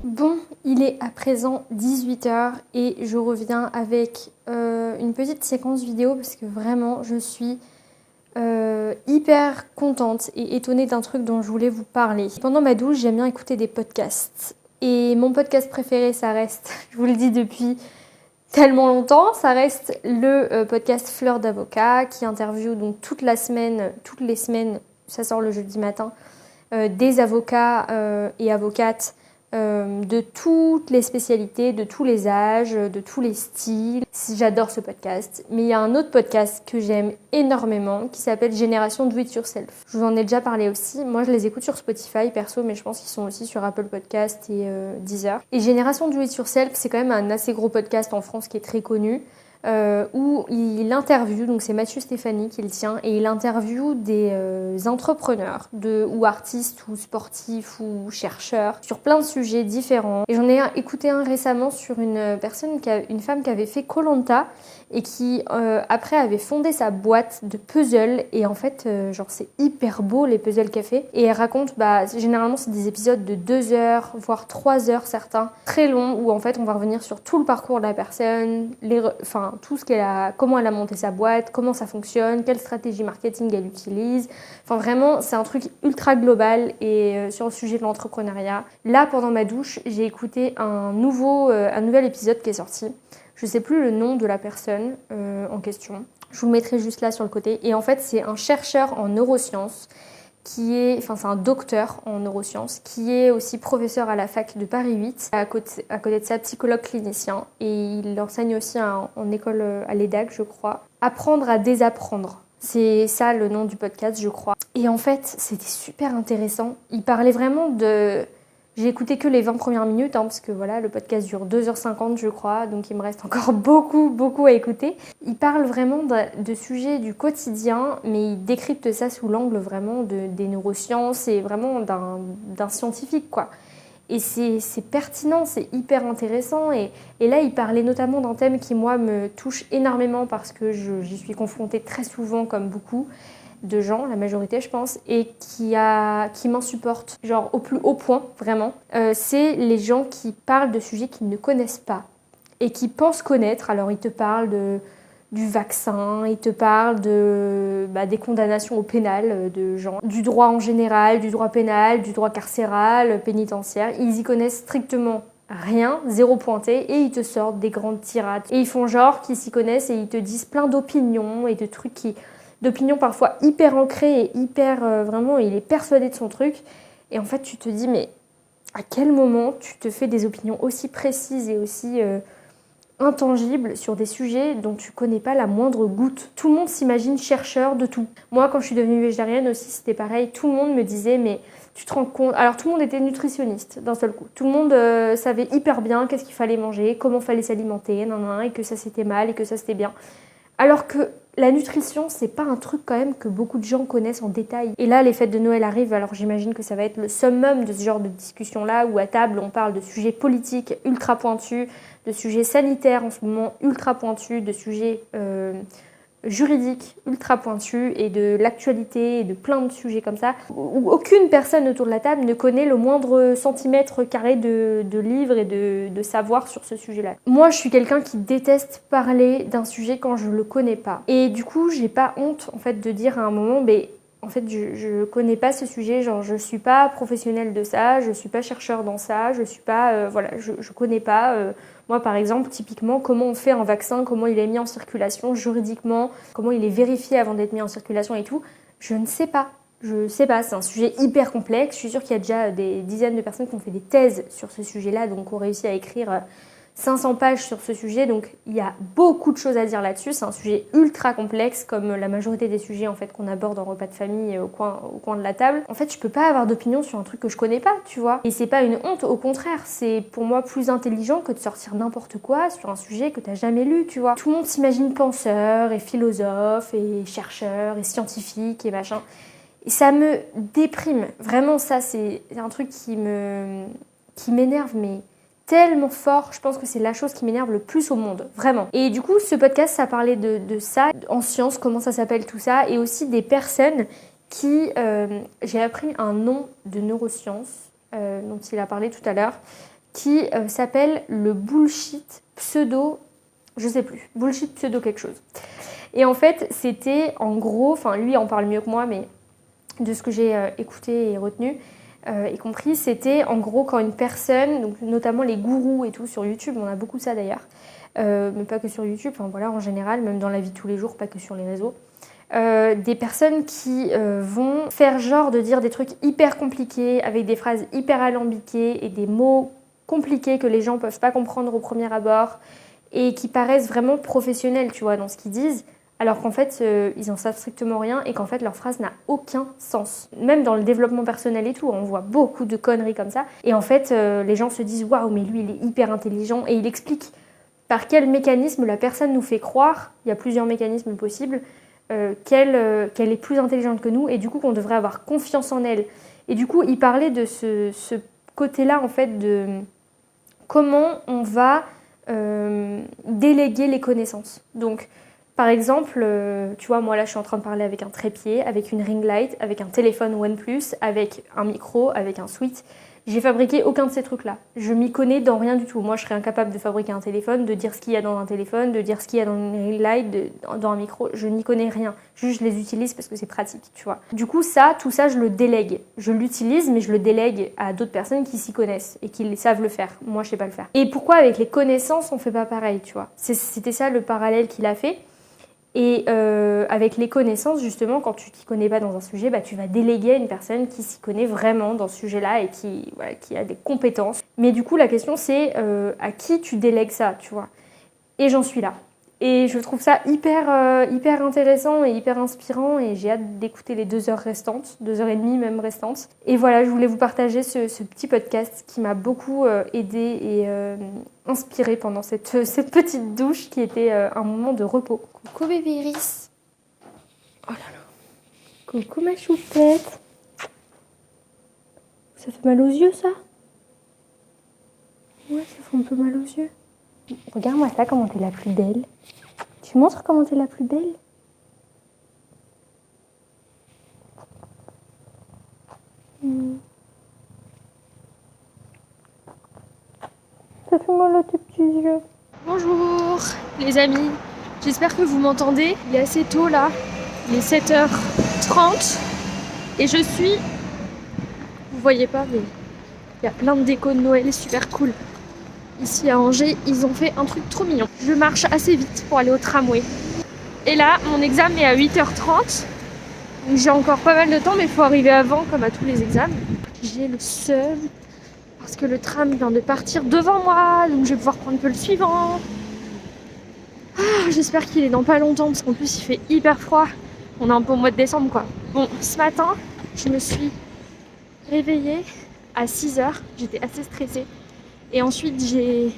Bon, il est à présent 18h et je reviens avec une petite séquence vidéo parce que vraiment, je suis... hyper contente et étonnée d'un truc dont je voulais vous parler. Pendant ma douche, j'aime bien écouter des podcasts. Et mon podcast préféré, ça reste, je vous le dis depuis tellement longtemps, ça reste le podcast Fleur d'avocat qui interviewe donc toutes les semaines, ça sort le jeudi matin, des avocats et avocates de toutes les spécialités, de tous les âges, de tous les styles. J'adore ce podcast. Mais il y a un autre podcast que j'aime énormément qui s'appelle Génération Do It Yourself. Je vous en ai déjà parlé aussi. Moi, je les écoute sur Spotify perso, mais je pense qu'ils sont aussi sur Apple Podcast et Deezer. Et Génération Do It Yourself, c'est quand même un assez gros podcast en France qui est très connu. où il interviewe, donc c'est Mathieu Stéphanie qui le tient, et il interviewe des entrepreneurs ou artistes ou sportifs ou chercheurs sur plein de sujets différents. Et j'en ai écouté un récemment sur une femme qui avait fait koh et qui après avait fondé sa boîte de puzzles, et en fait c'est hyper beau les puzzles qu'elle fait, et elle raconte, généralement c'est des épisodes de 2 heures voire 3 heures, certains très longs, où en fait on va revenir sur tout le parcours de la personne, tout ce comment elle a monté sa boîte, comment ça fonctionne, quelle stratégie marketing elle utilise, vraiment c'est un truc ultra global. Et sur le sujet de l'entrepreneuriat, là pendant ma douche j'ai écouté un nouvel épisode qui est sorti. Je ne sais plus le nom de la personne en question. Je vous le mettrai juste là sur le côté. Et en fait, c'est un chercheur en neurosciences c'est un docteur en neurosciences qui est aussi professeur à la fac de Paris 8, à côté de ça, psychologue clinicien. Et il enseigne aussi en école à l'EDAC, je crois. Apprendre à désapprendre. C'est ça le nom du podcast, je crois. Et en fait, c'était super intéressant. Il parlait vraiment de... J'ai écouté que les 20 premières minutes, parce que voilà, le podcast dure 2h50, je crois, donc il me reste encore beaucoup à écouter. Il parle vraiment de sujets du quotidien, mais il décrypte ça sous l'angle vraiment des neurosciences et vraiment d'un scientifique, quoi. Et c'est pertinent, c'est hyper intéressant. Et là, il parlait notamment d'un thème qui, moi, me touche énormément parce que j'y suis confrontée très souvent, comme beaucoup de gens, la majorité je pense, et qui m'insupportent, au plus haut point, vraiment. C'est les gens qui parlent de sujets qu'ils ne connaissent pas et qui pensent connaître. Alors ils te parlent du vaccin, ils te parlent des condamnations au pénal de gens, du droit en général, du droit pénal, du droit carcéral, pénitentiaire. Ils y connaissent strictement rien, zéro pointé, et ils te sortent des grandes tirades. Et ils font genre qu'ils s'y connaissent et ils te disent plein d'opinions et de trucs d'opinions parfois hyper ancrées et hyper... vraiment, il est persuadé de son truc. Et en fait, tu te dis, mais à quel moment tu te fais des opinions aussi précises et aussi intangibles sur des sujets dont tu connais pas la moindre goutte? Tout le monde s'imagine chercheur de tout. Moi, quand je suis devenue végétarienne aussi, c'était pareil. Tout le monde me disait, mais tu te rends compte... Alors, tout le monde était nutritionniste d'un seul coup. Tout le monde savait hyper bien qu'est-ce qu'il fallait manger, comment fallait s'alimenter, et que ça c'était mal et que ça c'était bien. Alors que la nutrition, c'est pas un truc quand même que beaucoup de gens connaissent en détail. Et là, les fêtes de Noël arrivent, alors j'imagine que ça va être le summum de ce genre de discussion-là, où à table, on parle de sujets politiques ultra pointus, de sujets sanitaires en ce moment ultra pointus, de sujets juridiques ultra pointus, et de l'actualité, et de plein de sujets comme ça, où aucune personne autour de la table ne connaît le moindre centimètre carré de livres et de savoir sur ce sujet-là. Moi, je suis quelqu'un qui déteste parler d'un sujet quand je le connais pas. Et du coup, j'ai pas honte, en fait, de dire à un moment, mais en fait, je connais pas ce sujet, je suis pas professionnelle de ça, je suis pas chercheur dans ça, je suis pas... je connais pas... Moi, par exemple, typiquement, comment on fait un vaccin, comment il est mis en circulation juridiquement, comment il est vérifié avant d'être mis en circulation et tout, je ne sais pas. Je sais pas, c'est un sujet hyper complexe. Je suis sûre qu'il y a déjà des dizaines de personnes qui ont fait des thèses sur ce sujet-là, donc ont réussi à écrire 500 pages sur ce sujet, donc il y a beaucoup de choses à dire là-dessus. C'est un sujet ultra complexe, comme la majorité des sujets en fait qu'on aborde en repas de famille au coin de la table. En fait, je peux pas avoir d'opinion sur un truc que je connais pas, tu vois. Et c'est pas une honte, au contraire, c'est pour moi plus intelligent que de sortir n'importe quoi sur un sujet que t'as jamais lu, tu vois. Tout le monde s'imagine penseur et philosophe et chercheur et scientifique et machin. Et ça me déprime. Vraiment, ça, c'est un truc qui m'énerve, mais tellement fort. Je pense que c'est la chose qui m'énerve le plus au monde, vraiment. Et du coup, ce podcast, ça parlait de ça, en sciences, comment ça s'appelle tout ça, et aussi des personnes qui... j'ai appris un nom de neurosciences, dont il a parlé tout à l'heure, qui s'appelle le bullshit pseudo... Je sais plus. Bullshit pseudo quelque chose. Et en fait, c'était en gros... Enfin, lui en parle mieux que moi, mais de ce que j'ai écouté et retenu... y compris, c'était en gros quand une personne, donc notamment les gourous et tout sur YouTube, on a beaucoup ça d'ailleurs, mais pas que sur YouTube, enfin voilà, en général, même dans la vie de tous les jours, pas que sur les réseaux, des personnes qui vont faire genre de dire des trucs hyper compliqués, avec des phrases hyper alambiquées et des mots compliqués que les gens peuvent pas comprendre au premier abord, et qui paraissent vraiment professionnels, tu vois, dans ce qu'ils disent, alors qu'en fait, ils en savent strictement rien et qu'en fait, leur phrase n'a aucun sens. Même dans le développement personnel et tout, on voit beaucoup de conneries comme ça. Et en fait, les gens se disent « Waouh, mais lui, il est hyper intelligent » et il explique par quel mécanisme la personne nous fait croire, il y a plusieurs mécanismes possibles, qu'elle est plus intelligente que nous et du coup qu'on devrait avoir confiance en elle. Et du coup, il parlait de ce côté-là, en fait, de comment on va déléguer les connaissances. Donc, par exemple, tu vois, moi là, je suis en train de parler avec un trépied, avec une ring light, avec un téléphone OnePlus, avec un micro, avec un switch. J'ai fabriqué aucun de ces trucs-là. Je m'y connais dans rien du tout. Moi, je serais incapable de fabriquer un téléphone, de dire ce qu'il y a dans un téléphone, de dire ce qu'il y a dans une ring light, dans un micro. Je n'y connais rien. Juste, je les utilise parce que c'est pratique, tu vois. Du coup, tout ça, je le délègue. Je l'utilise, mais je le délègue à d'autres personnes qui s'y connaissent et qui savent le faire. Moi, je sais pas le faire. Et pourquoi avec les connaissances, on fait pas pareil, tu vois? C'était ça le parallèle qu'il a fait. Et avec les connaissances, justement, quand tu t'y connais pas dans un sujet, bah, tu vas déléguer à une personne qui s'y connaît vraiment dans ce sujet-là et qui a des compétences. Mais du coup, la question, c'est à qui tu délègues ça, tu vois. Et j'en suis là. Et je trouve ça hyper intéressant et hyper inspirant et j'ai hâte d'écouter les 2 heures restantes, 2h30 même restantes. Et voilà, je voulais vous partager ce petit podcast qui m'a beaucoup aidé et inspiré pendant cette petite douche qui était un moment de repos. Coucou bébé Iris. Oh là là. Coucou ma choupette. Ça fait mal aux yeux ça? Ouais, ça fait un peu mal aux yeux. Regarde-moi ça, comment t'es la plus belle. Tu montres comment t'es la plus belle? Ça fait mal à tes petits yeux. Bonjour les amis, j'espère que vous m'entendez. Il est assez tôt là, il est 7h30 et je suis... Vous voyez pas mais il y a plein de déco de Noël, super cool. Ici à Angers, ils ont fait un truc trop mignon. Je marche assez vite pour aller au tramway. Et là, mon examen est à 8h30. Donc j'ai encore pas mal de temps, mais il faut arriver avant, comme à tous les examens. J'ai le seum, parce que le tram vient de partir devant moi, donc je vais pouvoir prendre que le suivant. J'espère qu'il est dans pas longtemps, parce qu'en plus il fait hyper froid. On est un peu au mois de décembre, quoi. Bon, ce matin, je me suis réveillée à 6h. J'étais assez stressée. Et ensuite, je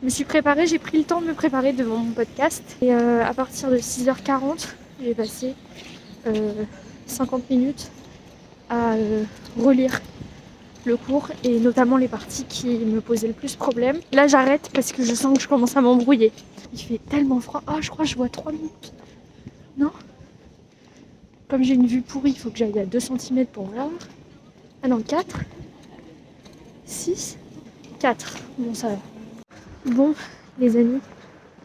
me suis préparée, j'ai pris le temps de me préparer devant mon podcast. Et à partir de 6h40, j'ai passé 50 minutes à relire le cours et notamment les parties qui me posaient le plus problème. Là, j'arrête parce que je sens que je commence à m'embrouiller. Il fait tellement froid. Oh, je crois que je vois 3 minutes. Non? Comme j'ai une vue pourrie, il faut que j'aille à 2 cm pour voir. Ah non, 4. 6. 4. Bon, ça va. Bon, les amis,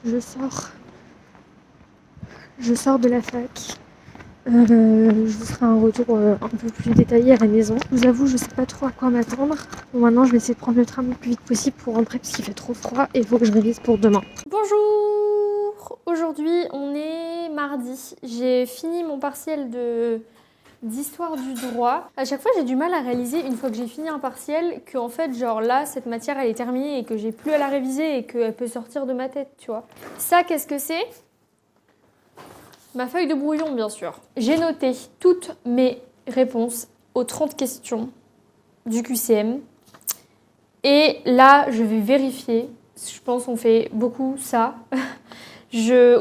je sors de la fac. Je vous ferai un retour un peu plus détaillé à la maison. Je vous avoue, je sais pas trop à quoi m'attendre. Bon, maintenant, je vais essayer de prendre le tram le plus vite possible pour rentrer parce qu'il fait trop froid et il faut que je révise pour demain. Bonjour! Aujourd'hui, on est mardi. J'ai fini mon partiel d'histoire du droit. À chaque fois, j'ai du mal à réaliser, une fois que j'ai fini un partiel, que en fait, genre là, cette matière, elle est terminée et que j'ai plus à la réviser et qu'elle peut sortir de ma tête, tu vois. Ça, qu'est-ce que c'est? Ma feuille de brouillon, bien sûr. J'ai noté toutes mes réponses aux 30 questions du QCM. Et là, je vais vérifier. Je pense qu'on fait beaucoup ça.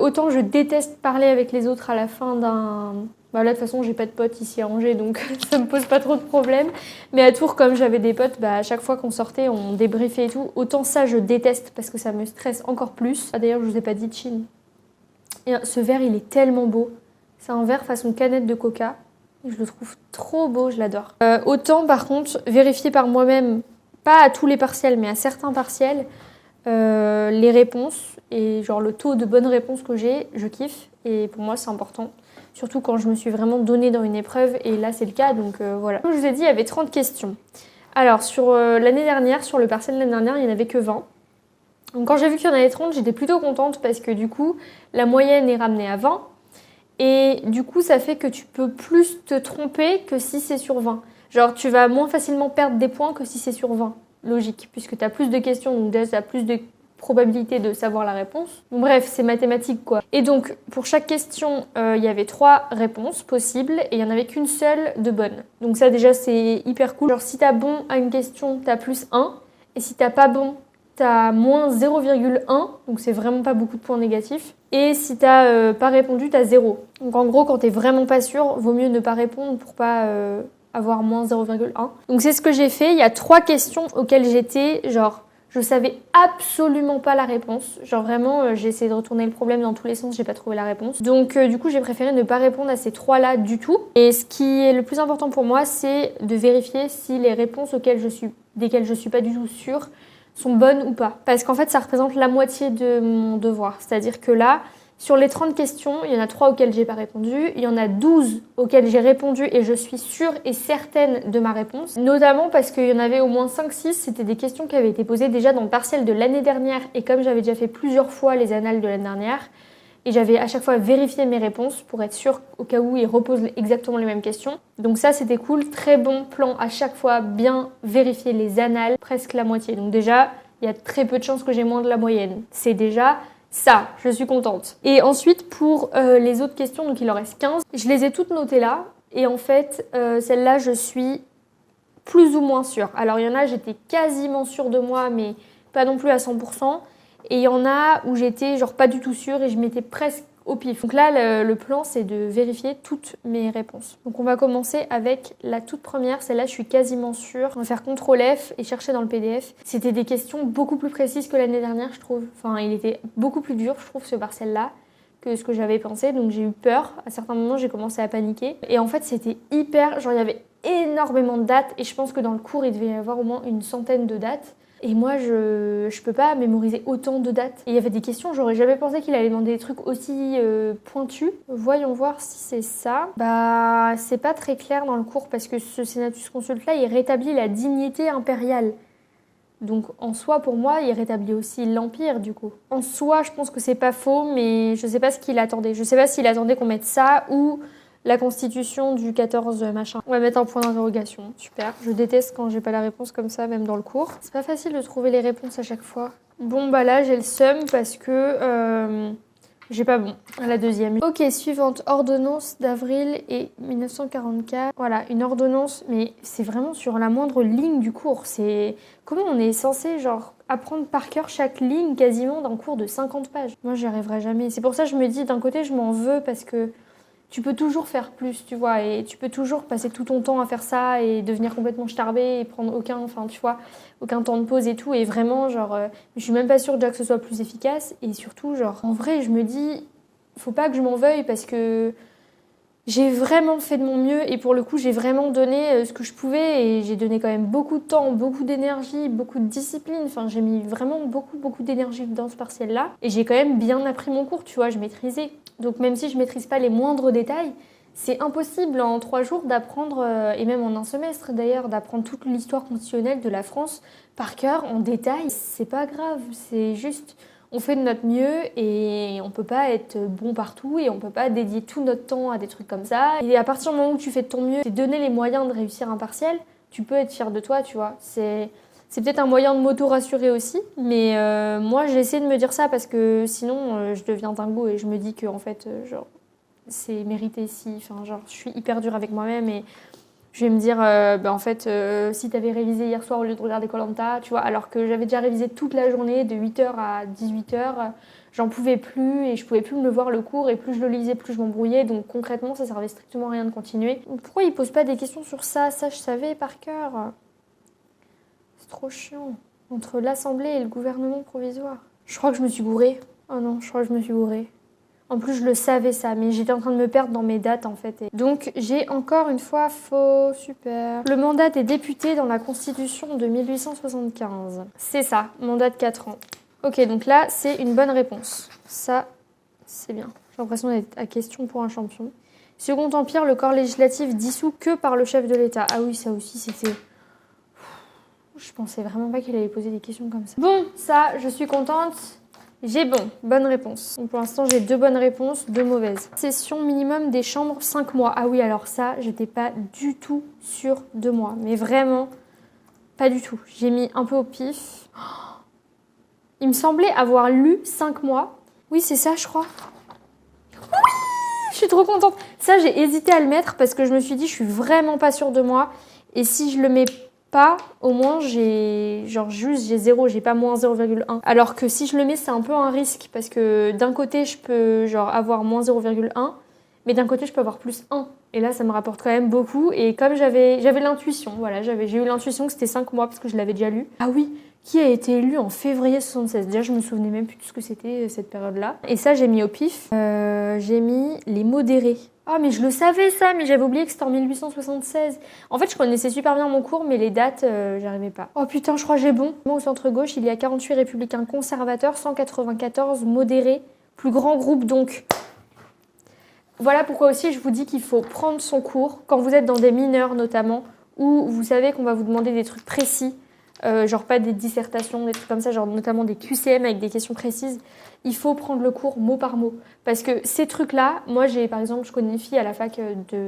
Autant je déteste parler avec les autres à la fin d'un... Bah là, de toute façon, j'ai pas de potes ici à Angers, donc ça me pose pas trop de problèmes. Mais à Tours, comme j'avais des potes, bah, à chaque fois qu'on sortait, on débriefait et tout. Autant ça, je déteste parce que ça me stresse encore plus. Ah, d'ailleurs, je vous ai pas dit chin. Et ce verre, il est tellement beau. C'est un verre façon canette de coca. Je le trouve trop beau, je l'adore. Autant, par contre, vérifier par moi-même, pas à tous les partiels, mais à certains partiels, les réponses et genre le taux de bonnes réponses que j'ai, je kiffe. Et pour moi, c'est important. Surtout quand je me suis vraiment donnée dans une épreuve. Et là, c'est le cas, donc voilà. Comme je vous ai dit, il y avait 30 questions. Alors, sur l'année dernière, sur le partiel de l'année dernière, il n'y en avait que 20. Donc quand j'ai vu qu'il y en avait 30, j'étais plutôt contente parce que du coup, la moyenne est ramenée à 20. Et du coup, ça fait que tu peux plus te tromper que si c'est sur 20. Genre, tu vas moins facilement perdre des points que si c'est sur 20. Logique, puisque tu as plus de questions, donc tu as plus de probabilité de savoir la réponse. Bon, bref, c'est mathématique, quoi. Et donc, pour chaque question, il y avait 3 réponses possibles et il n'y en avait qu'une seule de bonne. Donc ça, déjà, c'est hyper cool. Genre, si t'as bon à une question, t'as plus 1. Et si t'as pas bon t'as moins 0,1, donc c'est vraiment pas beaucoup de points négatifs. Et si t'as pas répondu, t'as 0. Donc en gros, quand t'es vraiment pas sûr, vaut mieux ne pas répondre pour pas avoir moins 0,1. Donc c'est ce que j'ai fait. Il y a 3 questions auxquelles j'étais, genre, je savais absolument pas la réponse. Genre vraiment, j'ai essayé de retourner le problème dans tous les sens, j'ai pas trouvé la réponse. Donc du coup, j'ai préféré ne pas répondre à ces 3-là du tout. Et ce qui est le plus important pour moi, c'est de vérifier si les réponses desquelles je suis pas du tout sûre sont bonnes ou pas. Parce qu'en fait, ça représente la moitié de mon devoir. C'est-à-dire que là, sur les 30 questions, il y en a 3 auxquelles j'ai pas répondu, il y en a 12 auxquelles j'ai répondu et je suis sûre et certaine de ma réponse. Notamment parce qu'il y en avait au moins 5-6, c'était des questions qui avaient été posées déjà dans le partiel de l'année dernière et comme j'avais déjà fait plusieurs fois les annales de l'année dernière, et j'avais à chaque fois vérifié mes réponses pour être sûre au cas où ils reposent exactement les mêmes questions. Donc ça, c'était cool. Très bon plan à chaque fois, bien vérifier les annales, presque la moitié. Donc déjà, il y a très peu de chances que j'ai moins de la moyenne. C'est déjà ça, je suis contente. Et ensuite, pour les autres questions, donc il en reste 15, je les ai toutes notées là. Et en fait, celle-là, je suis plus ou moins sûre. Alors il y en a, j'étais quasiment sûre de moi, mais pas non plus à 100%. Et il y en a où j'étais genre pas du tout sûre et je m'étais presque au pif. Donc là, le plan, c'est de vérifier toutes mes réponses. Donc on va commencer avec la toute première. Celle-là, je suis quasiment sûre. On va faire CTRL F et chercher dans le PDF. C'était des questions beaucoup plus précises que l'année dernière, je trouve. Enfin, il était beaucoup plus dur, je trouve, ce partiel-là, que ce que j'avais pensé. Donc j'ai eu peur. À certains moments, j'ai commencé à paniquer. Et en fait, c'était hyper... Genre, il y avait énormément de dates. Et je pense que dans le cours, il devait y avoir au moins une centaine de dates. Et moi, je peux pas mémoriser autant de dates. Et il y avait des questions, j'aurais jamais pensé qu'il allait demander des trucs aussi pointus. Voyons voir si c'est ça. Bah, c'est pas très clair dans le cours parce que ce Senatus Consulta, il rétablit la dignité impériale. Donc en soi, pour moi, il rétablit aussi l'Empire, du coup. En soi, je pense que c'est pas faux, mais je sais pas ce qu'il attendait. Je sais pas s'il attendait qu'on mette ça ou la constitution du 14 machin. On va mettre un point d'interrogation. Super. Je déteste quand j'ai pas la réponse comme ça, même dans le cours. C'est pas facile de trouver les réponses à chaque fois. Bon, bah là, j'ai le seum parce que j'ai pas bon. À la deuxième. Ok, suivante. Ordonnance d'avril et 1944. Voilà, une ordonnance, mais c'est vraiment sur la moindre ligne du cours. C'est... Comment on est censé, genre, apprendre par cœur chaque ligne quasiment d'un cours de 50 pages? Moi, j'y arriverai jamais. C'est pour ça que je me dis, d'un côté, je m'en veux parce que tu peux toujours faire plus, tu vois, et tu peux toujours passer tout ton temps à faire ça et devenir complètement starbé et prendre aucun temps de pause et tout. Et vraiment, genre, je suis même pas sûre déjà que ce soit plus efficace. Et surtout, genre, en vrai, je me dis, faut pas que je m'en veuille parce que j'ai vraiment fait de mon mieux et pour le coup, j'ai vraiment donné ce que je pouvais et j'ai donné quand même beaucoup de temps, beaucoup d'énergie, beaucoup de discipline. Enfin, j'ai mis vraiment beaucoup d'énergie dans ce partiel-là et j'ai quand même bien appris mon cours, tu vois, je maîtrisais. Donc même si je maîtrise pas les moindres détails, c'est impossible en 3 jours d'apprendre, et même en un semestre d'ailleurs, d'apprendre toute l'histoire constitutionnelle de la France par cœur, en détail. C'est pas grave, c'est juste... On fait de notre mieux et on peut pas être bon partout et on peut pas dédier tout notre temps à des trucs comme ça. Et à partir du moment où tu fais de ton mieux, t'es donné les moyens de réussir un partiel, tu peux être fier de toi, tu vois. C'est peut-être un moyen de m'auto-rassurer aussi, mais moi j'ai essayé de me dire ça parce que sinon je deviens dingo et je me dis que en fait, genre, c'est mérité si, enfin genre, je suis hyper dure avec moi-même et je vais me dire, en fait, si t'avais révisé hier soir au lieu de regarder Koh-Lanta, tu vois, alors que j'avais déjà révisé toute la journée, de 8h à 18h, j'en pouvais plus et je pouvais plus me voir le cours et plus je le lisais, plus je m'embrouillais. Donc concrètement, ça servait strictement à rien de continuer. Pourquoi ils posent pas des questions sur ça? Ça, je savais par cœur. C'est trop chiant. Entre l'Assemblée et le gouvernement provisoire. Je crois que je me suis gourée. Oh non, je crois que je me suis gourée. En plus, je le savais ça, mais j'étais en train de me perdre dans mes dates en fait. Donc, j'ai encore une fois faux, super. Le mandat des députés dans la Constitution de 1875. C'est ça, mandat de 4 ans. Ok, donc là, c'est une bonne réponse. Ça, c'est bien. J'ai l'impression d'être à question pour un champion. Second Empire, le corps législatif dissous que par le chef de l'État. Ah oui, ça aussi, c'était... Je pensais vraiment pas qu'il allait poser des questions comme ça. Bon, ça, je suis contente. J'ai bon, bonne réponse. Donc pour l'instant, j'ai 2 bonnes réponses, 2 mauvaises. Session minimum des chambres, 5 mois. Ah oui, alors ça, j'étais pas du tout sûre de moi. Mais vraiment, pas du tout. J'ai mis un peu au pif. Il me semblait avoir lu 5 mois. Oui, c'est ça, je crois. Oui, je suis trop contente. Ça, j'ai hésité à le mettre parce que je me suis dit, je suis vraiment pas sûre de moi. Et si je le mets pas, au moins j'ai 0, j'ai pas moins 0,1. Alors que si je le mets, c'est un peu un risque parce que d'un côté, je peux avoir moins 0,1, mais d'un côté, je peux avoir plus 1. Et là, ça me rapporte quand même beaucoup. Et comme j'avais l'intuition, voilà, j'ai eu l'intuition que c'était 5 mois parce que je l'avais déjà lu. Ah oui, qui a été élu en février 76. Déjà, je me souvenais même plus de ce que c'était cette période-là. Et ça, j'ai mis au pif. J'ai mis les modérés. Ah, mais je le savais ça, mais j'avais oublié que c'était en 1876. En fait, je connaissais super bien mon cours, mais les dates, j'arrivais pas. Oh putain, je crois que j'ai bon. Au centre-gauche, il y a 48 républicains conservateurs, 194 modérés. Plus grand groupe donc. Voilà pourquoi aussi je vous dis qu'il faut prendre son cours quand vous êtes dans des mineurs notamment, où vous savez qu'on va vous demander des trucs précis, genre pas des dissertations, des trucs comme ça, genre notamment des QCM avec des questions précises. Il faut prendre le cours mot par mot. Parce que ces trucs-là, moi par exemple, je connais une fille à la fac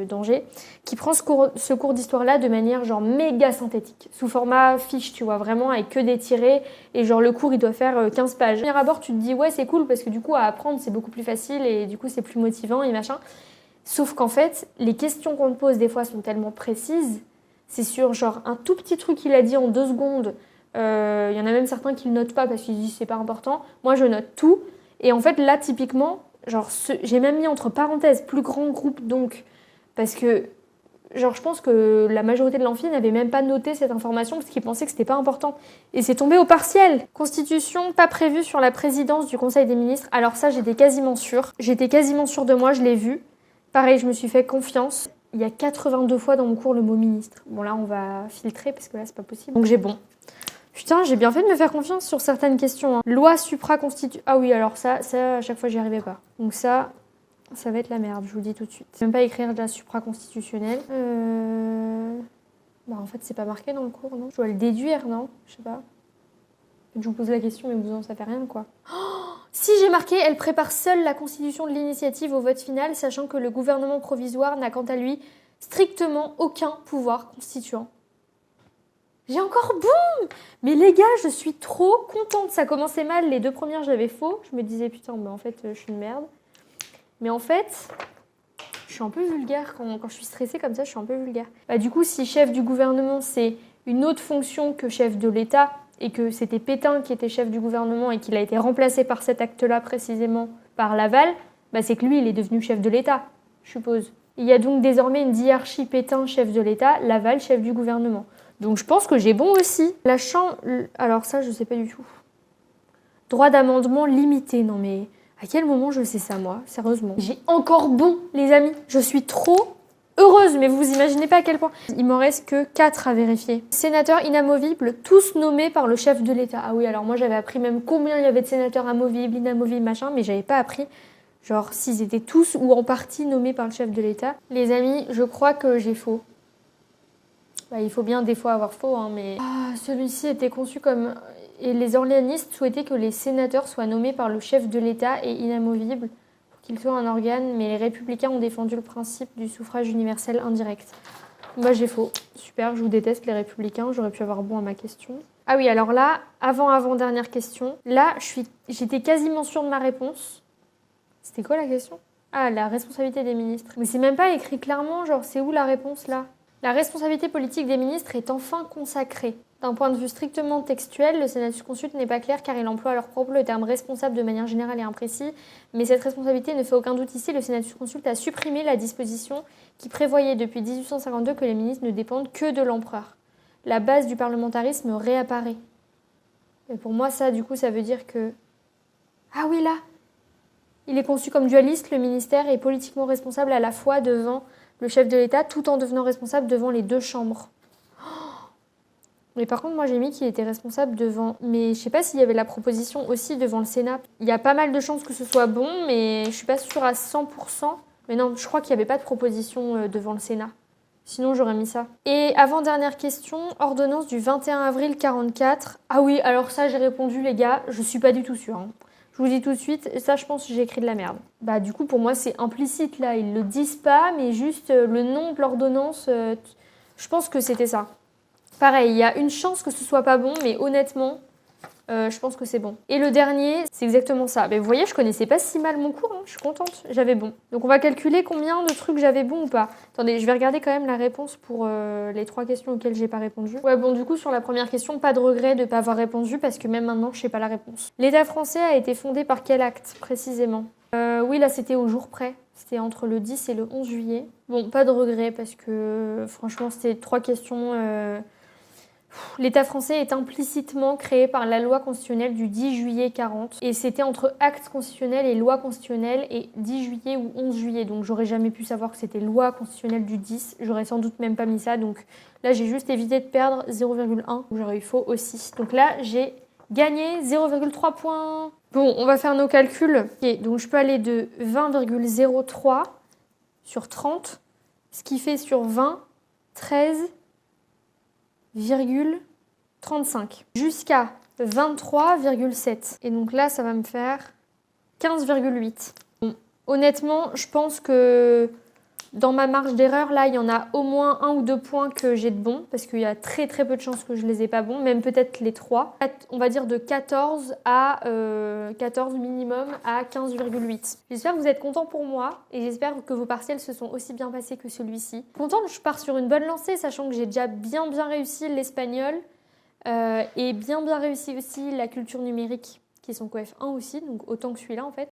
d'Angers qui prend ce cours d'histoire-là de manière genre méga synthétique, sous format fiche, tu vois, vraiment avec que des tirés, et genre le cours il doit faire 15 pages. Au premier abord, tu te dis ouais c'est cool parce que du coup à apprendre c'est beaucoup plus facile et du coup c'est plus motivant et machin. Sauf qu'en fait, les questions qu'on te pose des fois sont tellement précises, c'est sur genre un tout petit truc qu'il a dit en 2 secondes. Il y en a même certains qui le notent pas parce qu'ils disent c'est pas important. Moi je note tout. Et en fait là typiquement, j'ai même mis entre parenthèses plus grand groupe donc. Parce que je pense que la majorité de l'amphi n'avait même pas noté cette information parce qu'ils pensaient que c'était pas important. Et c'est tombé au partiel. Constitution pas prévue sur la présidence du Conseil des ministres. Alors ça j'étais quasiment sûre. J'étais quasiment sûre de moi, je l'ai vu. Pareil, je me suis fait confiance. Il y a 82 fois dans mon cours le mot ministre. Bon là on va filtrer parce que là c'est pas possible. Donc j'ai bon. Putain, j'ai bien fait de me faire confiance sur certaines questions. Hein. Loi supra-constitutionnelle. Ah oui, alors ça, à chaque fois, j'y arrivais pas. Donc ça va être la merde, je vous le dis tout de suite. Je vais même pas écrire de la supra-constitutionnelle. Bah en fait, c'est pas marqué dans le cours, non? Je dois le déduire, non? Je sais pas. Je vous pose la question, mais vous en savez rien, quoi. Oh, si j'ai marqué, elle prépare seule la constitution de l'initiative au vote final, sachant que le gouvernement provisoire n'a quant à lui strictement aucun pouvoir constituant. J'ai encore boum. Mais les gars, je suis trop contente. Ça commençait mal, les 2 premières j'avais faux. Je me disais putain, bah en fait je suis une merde. Mais en fait, je suis un peu vulgaire quand je suis stressée comme ça, je suis un peu vulgaire. Bah du coup, si chef du gouvernement c'est une autre fonction que chef de l'État et que c'était Pétain qui était chef du gouvernement et qu'il a été remplacé par cet acte-là précisément par Laval, bah c'est que lui il est devenu chef de l'État, je suppose. Il y a donc désormais une hiérarchie Pétain chef de l'État, Laval chef du gouvernement. Donc je pense que j'ai bon aussi. La chambre... Alors ça, je sais pas du tout. Droit d'amendement limité. Non mais à quel moment je sais ça, moi? Sérieusement. J'ai encore bon, les amis. Je suis trop heureuse, mais vous imaginez pas à quel point. Il m'en reste que 4 à vérifier. Sénateurs inamovibles, tous nommés par le chef de l'État. Ah oui, alors moi j'avais appris même combien il y avait de sénateurs amovibles, inamovibles, machin, mais j'avais pas appris... Genre s'ils étaient tous ou en partie nommés par le chef de l'État. Les amis, je crois que j'ai faux. Bah, il faut bien des fois avoir faux, hein, mais... Ah, celui-ci était conçu comme... Et les orléanistes souhaitaient que les sénateurs soient nommés par le chef de l'État et inamovibles pour qu'ils soient un organe, mais les républicains ont défendu le principe du suffrage universel indirect. Moi, j'ai faux. Super, je vous déteste les républicains, j'aurais pu avoir bon à ma question. Ah oui, alors là, avant-dernière question. Là, j'étais quasiment sûre de ma réponse. C'était quoi la question? Ah, la responsabilité des ministres. Mais c'est même pas écrit clairement, genre, c'est où la réponse, là? La responsabilité politique des ministres est enfin consacrée. D'un point de vue strictement textuel, le Senatus Consulte n'est pas clair car il emploie alors propre le terme responsable de manière générale et imprécis, mais cette responsabilité ne fait aucun doute ici. Le Senatus Consulte a supprimé la disposition qui prévoyait depuis 1852 que les ministres ne dépendent que de l'empereur. La base du parlementarisme réapparaît. Et pour moi, ça, du coup, ça veut dire que... Ah oui, là! Il est conçu comme dualiste, le ministère est politiquement responsable à la fois devant le chef de l'État, tout en devenant responsable devant les 2 chambres. Mais par contre, moi j'ai mis qu'il était responsable devant... Mais je sais pas s'il y avait la proposition aussi devant le Sénat. Il y a pas mal de chances que ce soit bon, mais je suis pas sûre à 100%. Mais non, je crois qu'il n'y avait pas de proposition devant le Sénat. Sinon, j'aurais mis ça. Et avant-dernière question, ordonnance du 21 avril 44. Ah oui, alors ça, j'ai répondu, les gars, je suis pas du tout sûre. Hein. Je vous dis tout de suite, ça, je pense que j'ai écrit de la merde. Bah, du coup, pour moi, c'est implicite, là. Ils le disent pas, mais juste le nom de l'ordonnance, je pense que c'était ça. Pareil, il y a une chance que ce soit pas bon, mais honnêtement, Je pense que c'est bon. Et le dernier, c'est exactement ça. Mais vous voyez, je connaissais pas si mal mon cours, hein. Je suis contente, j'avais bon. Donc on va calculer combien de trucs j'avais bon ou pas. Attendez, je vais regarder quand même la réponse pour les 3 questions auxquelles j'ai pas répondu. Ouais, bon, du coup, sur la première question, pas de regret de pas avoir répondu parce que même maintenant, je sais pas la réponse. L'État français a été fondé par quel acte, précisément? Oui, là, c'était au jour près. C'était entre le 10 et le 11 juillet. Bon, pas de regret parce que franchement, c'était 3 questions... L'État français est implicitement créé par la loi constitutionnelle du 10 juillet 40 et c'était entre acte constitutionnel et loi constitutionnelle et 10 juillet ou 11 juillet. Donc j'aurais jamais pu savoir que c'était loi constitutionnelle du 10. J'aurais sans doute même pas mis ça. Donc là, j'ai juste évité de perdre 0,1. J'aurais eu faux aussi. Donc là, j'ai gagné 0,3 points. Bon, on va faire nos calculs. Okay, donc je peux aller de 20,03 sur 30, ce qui fait sur 20, 13,35 jusqu'à 23,7. Et donc là, ça va me faire 15,8. Bon, honnêtement, je pense que dans ma marge d'erreur, là, il y en a au moins 1 ou 2 points que j'ai de bons, parce qu'il y a très très peu de chances que je les ai pas bons, même peut-être les 3. On va dire de 14 à 14 minimum à 15,8. J'espère que vous êtes contents pour moi, et j'espère que vos partiels se sont aussi bien passés que celui-ci. Contente, je pars sur une bonne lancée, sachant que j'ai déjà bien réussi l'espagnol, et bien réussi aussi la culture numérique, qui sont coef 1 aussi, donc autant que celui-là en fait.